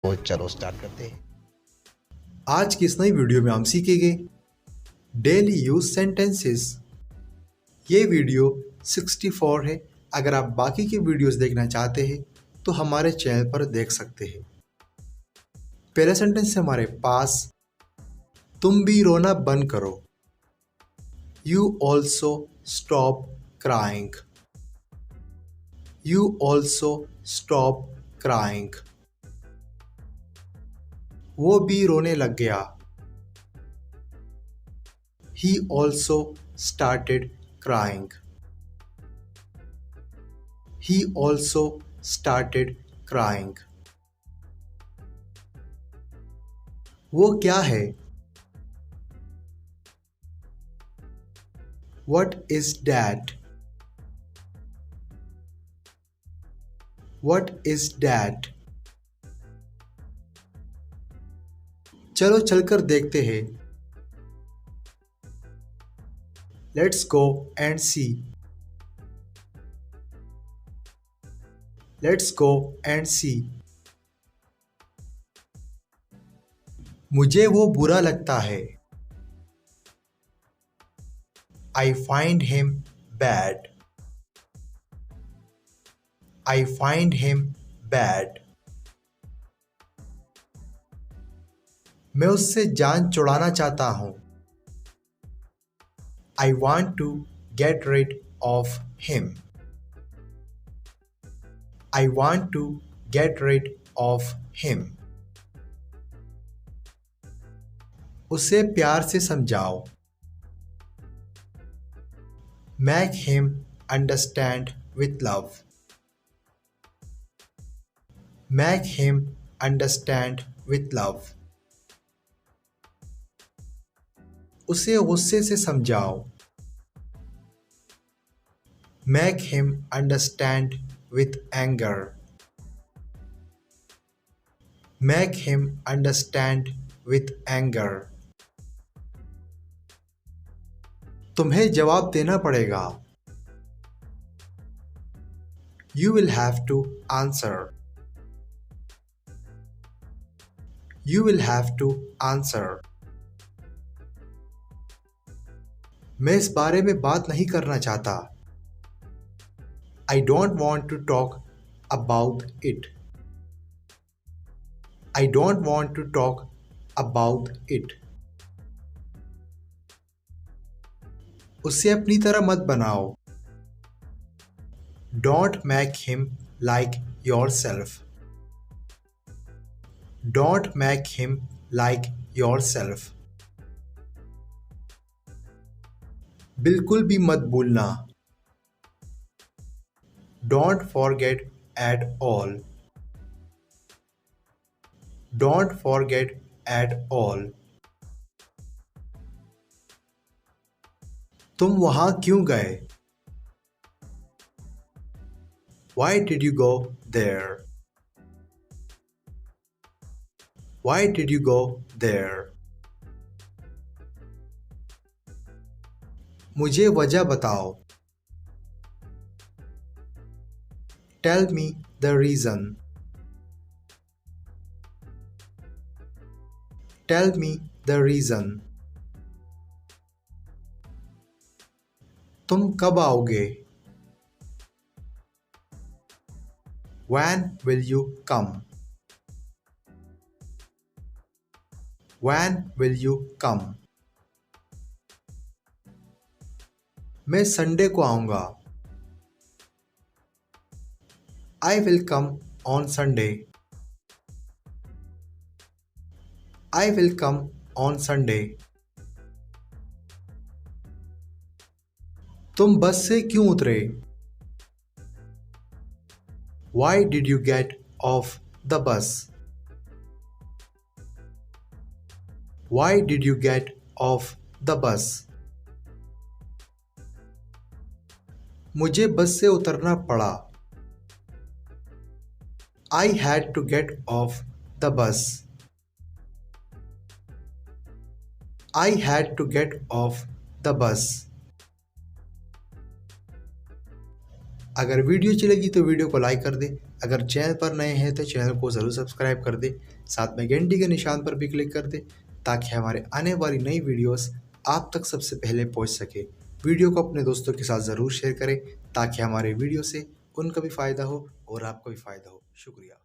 तो चलो स्टार्ट करते हैं। आज की इस नई वीडियो में हम सीखेंगे डेली यूज सेंटेंसेस। ये वीडियो 64 है। अगर आप बाकी की वीडियोस देखना चाहते हैं तो हमारे चैनल पर देख सकते हैं। पहला सेंटेंस है हमारे पास, तुम भी रोना बंद करो। You also stop crying. You also stop crying. वो भी रोने लग गया। He also started crying. He also started crying. वो क्या है? What is that? What is that? चलो चलकर देखते हैं। Let's go and see. Let's go and see. मुझे वो बुरा लगता है। I find him bad. I find him bad. मैं उससे जान छुड़ाना चाहता हूँ। I want to get rid of him. I want to get rid of him. उसे प्यार से समझाओ। Make him understand with love. Make him understand with love. उसे गुस्से से समझाओ। Make him understand with anger. Make him understand with anger. तुम्हें जवाब देना पड़ेगा। You will have to answer. You will have to answer. मैं इस बारे में बात नहीं करना चाहता। I don't want to talk about it. I don't want to talk about it. उसे अपनी तरह मत बनाओ। Don't make him like yourself. Don't make him like yourself. बिल्कुल भी मत भूलना। Don't forget at all. Don't forget at all. तुम वहां क्यों गए? Why did you go there? Why did you go there? मुझे वजह बताओ। Tell me the reason. Tell me the reason. तुम कब आओगे? When will you come? When will you come? मैं संडे को आऊंगा। I will come on Sunday. I will come on Sunday. तुम बस से क्यों उतरे? Why did you get off the bus? Why did you get off the bus? मुझे बस से उतरना पड़ा। I had to get off the bus. I had to get off the bus. अगर वीडियो अच्छी लगी तो वीडियो को लाइक कर दें। अगर चैनल पर नए हैं तो चैनल को ज़रूर सब्सक्राइब कर दे, साथ में घंटी के निशान पर भी क्लिक कर दे ताकि हमारे आने वाली नई वीडियोस आप तक सबसे पहले पहुंच सके। वीडियो को अपने दोस्तों के साथ ज़रूर शेयर करें ताकि हमारे वीडियो से उनका भी फ़ायदा हो और आपका भी फ़ायदा हो। शुक्रिया।